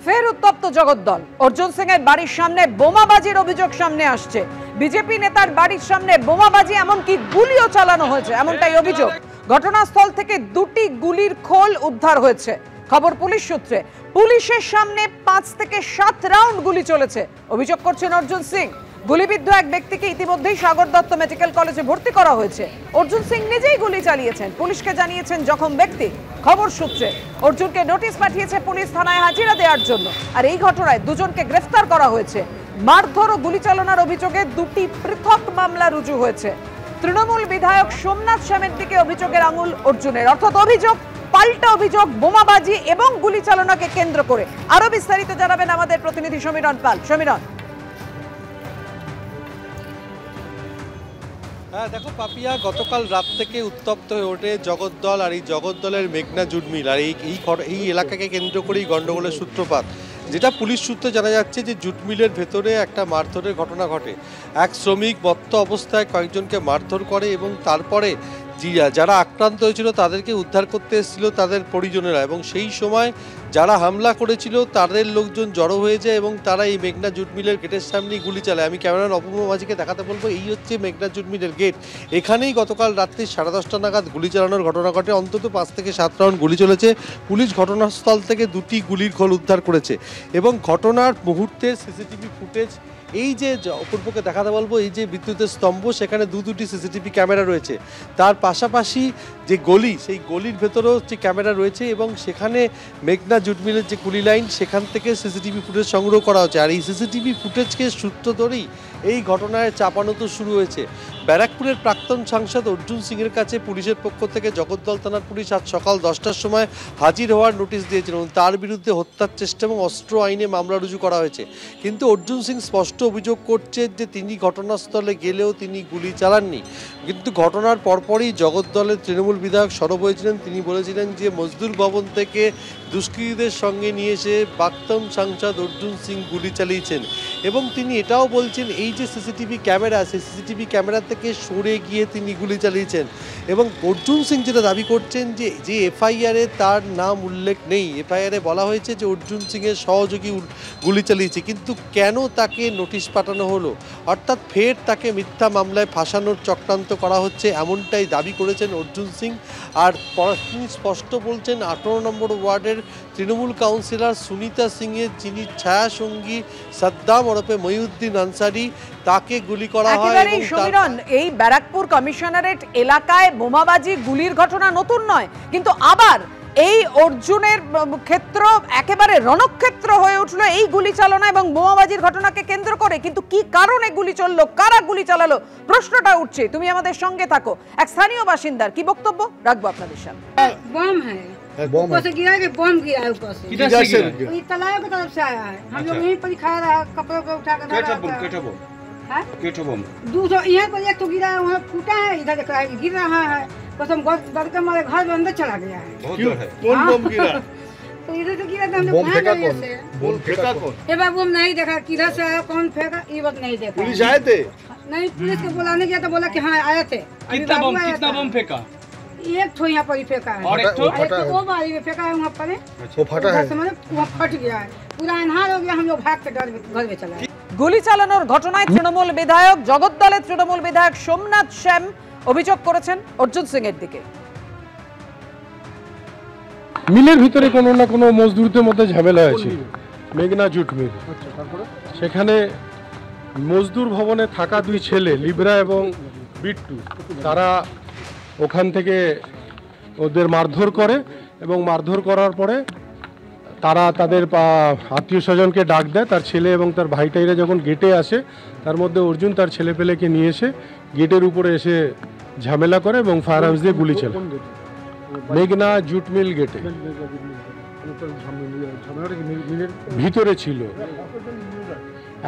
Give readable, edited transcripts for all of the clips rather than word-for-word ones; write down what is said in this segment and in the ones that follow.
ফের উত্তপ্ত জগদ্দল। অর্জুন সিং এর বাড়ির সামনে বোমাবাজির অভিযোগ সামনে আসছে। বিজেপি নেতার বাড়ির সামনে বোমাবাজি, এমনকি গুলিও চালানো হয়েছে, এমনটাই অভিযোগ। ঘটনাস্থল থেকে দুটি গুলির খোল উদ্ধার হয়েছে। খবর পুলিশ সূত্রে। পুলিশের সামনে 5 থেকে 7 রাউন্ড গুলি চলেছে। অভিযোগ করছেন অর্জুন সিং। গুলিবিদ্ধ এক ব্যক্তিকে ইতিমধ্যেই সাগর দত্ত মেডিকেল কলেজে ভর্তি করা হয়েছে। অর্জুন সিং নিজেই গুলি চালিয়েছেন, পুলিশকে জানিয়েছেন জখম ব্যক্তি। খবর সূত্রে অর্জুনকে নোটিশ পাঠিয়েছে পুলিশ থানায় হাজিরা দেওয়ার জন্য। আর এই ঘটনায় দুজনকে গ্রেফতার করা হয়েছে। মারধর ও গুলি চালানোর অভিযোগে দুটি পৃথক মামলা রুজু হয়েছে। তৃণমূল বিধায়ক সোমনাথ শ্যামের দিকে অভিযোগের আঙুল অর্জুনের, অর্থাৎ অভিযোগ পাল্টা অভিযোগ বোমাবাজি এবং গুলি চালনাকে কেন্দ্র করে। আরো বিস্তারিত জানাবেন আমাদের প্রতিনিধি সমীরণ পাল। সমীরণ। হ্যাঁ দেখো পাপিয়া, গতকাল রাত থেকে উত্তপ্ত হয়ে ওঠে জগদ্দল। আর এই জগদ্দলের মেঘনা জুট মিল আর এই এলাকাকে কেন্দ্র করেই গন্ডগোলের সূত্রপাত। যেটা পুলিশ সূত্রে জানা যাচ্ছে যে জুট মিলের ভেতরে একটা মারধরের ঘটনা ঘটে। এক শ্রমিক মত্ত অবস্থায় কয়েকজনকে মারধর করে এবং তারপরে যারা আক্রান্ত হয়েছিল তাদেরকে উদ্ধার করতে এসেছিল তাদের পরিজনেরা, এবং সেই সময় যারা হামলা করেছিল তাদের লোকজন জড়ো হয়ে যায় এবং তারা এই মেঘনা জুট মিলের গেটের সামনেই গুলি চালায়। আমি ক্যামেরার অপূর্ব মাঝিকে দেখাতে বলবো, এই হচ্ছে মেঘনা জুট মিলের গেট। এখানেই গতকাল রাত্রি 10:30 নাগাদ গুলি চালানোর ঘটনা ঘটে। অন্তত 5 থেকে 7 রাউন্ড গুলি চলেছে। পুলিশ ঘটনাস্থল থেকে দুটি গুলির খোল উদ্ধার করেছে এবং ঘটনার মুহূর্তের সিসিটিভি ফুটেজ এই যে অপূর্বকে দেখাতে বলবো, এই যে বিদ্যুতের স্তম্ভ, সেখানে দুটি সিসিটিভি ক্যামেরা রয়েছে। তার পাশাপাশি যে গলি, সেই গলির ভেতরেও যে ক্যামেরা রয়েছে এবং সেখানে মেঘনা জুট মিলের যে গুলি লাইন, সেখান থেকে সিসিটিভি ফুটেজ সংগ্রহ করা হচ্ছে। আর এই সিসিটিভি ফুটেজকে সূত্র ধরেই এই ঘটনায় চাপানো শুরু হয়েছে। ব্যারাকপুরের প্রাক্তন সাংসদ অর্জুন সিংয়ের কাছে পুলিশের পক্ষ থেকে জগদ্দল থানার পুলিশ আজ সকাল 10টার সময় হাজির হওয়ার নোটিশ দিয়েছিল এবং তার বিরুদ্ধে হত্যার চেষ্টা এবং অস্ত্র আইনে মামলা রুজু করা হয়েছে। কিন্তু অর্জুন সিং স্পষ্ট অভিযোগ করছেন যে তিনি ঘটনাস্থলে গেলেও তিনি গুলি চালাননি। কিন্তু ঘটনার পরপরই জগদ্দলের তৃণমূল বিধায়ক সরব হয়েছিলেন। তিনি বলেছিলেন যে মজদুর ভবন থেকে দুষ্কৃতীদের সঙ্গে নিয়ে এসে প্রাক্তন সাংসদ অর্জুন সিং গুলি চালিয়েছেন এবং তিনি এটাও বলছেন এই যে সিসিটিভি ক্যামেরা, সেই সিসিটিভি ক্যামেরা থেকে সরে গিয়ে তিনি গুলি চালিয়েছেন। এবং অর্জুন সিং যেটা দাবি করছেন যে এফআইআরে তার নাম উল্লেখ নেই। এফআইআরে বলা হয়েছে যে অর্জুন সিংয়ের সহযোগী গুলি চালিয়েছে, কিন্তু কেন তাকে নোটিশ পাঠানো হলো, অর্থাৎ ফের তাকে মিথ্যা মামলায় ফাঁসানোর চক্রান্ত করা হচ্ছে, এমনটাই দাবি করেছেন অর্জুন সিং। আর তিনি স্পষ্ট বলছেন 18 নম্বর ওয়ার্ডের তৃণমূল কাউন্সিলর সুনিতা সিংয়ের যিনি ছায়াসঙ্গী সাদ্দাম ওরফে মহিউদ্দিন আনসারি, তাকে গুলি করা হয়। এই ব্যারাকপুর কমিশনারেট এলাকায় বোমাবাজি গুলির ঘটনা নতুন নয়, কিন্তু আবার এই অর্জুনের ক্ষেত্র একেবারে রণক্ষেত্র হয়ে উঠলো এই গুলি চালনা এবং বোমাবাজির ঘটনাকে কেন্দ্র করে। কিন্তু কি কারণে গুলি চললো, কারা গুলি চালালো, প্রশ্নটা উঠছে। তুমি আমাদের সঙ্গে থাকো। এক স্থানীয় বাসিন্দার কি বক্তব্য রাখবো আপনাদের সামনে। बम है, ऊपर से गिरा के बम गिरा है, ऊपर से किधर से गिरा? ये तालाब की तरफ से आया है। हम लोग यहीं पर खा रहा है, कपड़ों को उठा के केटा बम केटा बम 200 यहाँ पर एक तो गिरा है, वहाँ फूटा है, इधर देख रहा है गिर रहा है। बस हम डर के हमारे घर में अंदर चला गया है। बहुत डर है। कौन बम गिरा? तो इधर से गिरा था, हम लोग भाग गए से। बम फेंका कौन? ये बाबू हम नहीं देखा किधर से आया, कौन फेंका, ये बात नहीं देखा। पुलिस आए थे? नहीं, पुलिस को बुलाने गया तो बोला कि हाँ आए थे। कितना बम फेंका? एक ठो यहाँ पर ही फेंका है और एक ठो वो बारी में फेंका है, वहाँ पर वो फटा है, वहाँ फट गया है, पूरा अन्हार हो गया। हम लोग भाग के घर में चला गए। গুলি চালানোর ঘটনায় তৃণমূল বিধায়ক জগদ্দলের তৃণমূল বিধায়ক সোমনাথ শ্যাম অভিযোগ করেছেন অর্জুন সিং এর দিকে। মিলের ভিতরে কোনো না কোনো মজদুরদের মধ্যে ঝামেলা হয়েছে, মেঘনা জুট মিল। সেখানে মজদুর ভবনে থাকা 2 ছেলে লিব্রা এবং বিট্টু, তারা ওখান থেকে ওদের মারধর করে এবং মারধর করার পরে তারা তাদের আত্মীয় স্বজনকে ডাক দেয়। তার ছেলে এবং তার ভাইটাইরা যখন গেটে আসে, তার মধ্যে অর্জুন তার ছেলেপেলেকে নিয়ে এসে গেটের উপরে এসে ঝামেলা করে এবং ফায়ার আর্মস দিয়ে গুলি চালায় মেঘনা জুট মিল গেটে। ভিতরে ছিল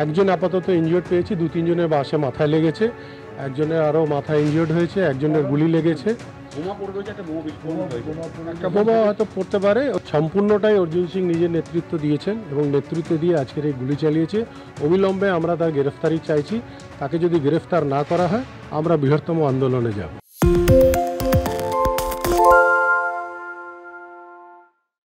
একজন আপাতত ইনজিওর্ড পেয়েছি, 2-3 জনের বাসে মাথায় লেগেছে, একজনের আরও মাথা ইনজিওর্ড হয়েছে, একজনের গুলি লেগেছে। একটা বোমা হয়তো পড়তে পারে। সম্পূর্ণটাই অর্জুন সিং নিজের নেতৃত্ব দিয়েছেন এবং নেতৃত্ব দিয়ে আজকের এই গুলি চালিয়েছে। অবিলম্বে আমরা তার গ্রেফতারি চাইছি। তাকে যদি গ্রেফতার না করা হয় আমরা বৃহত্তম আন্দোলনে যাব।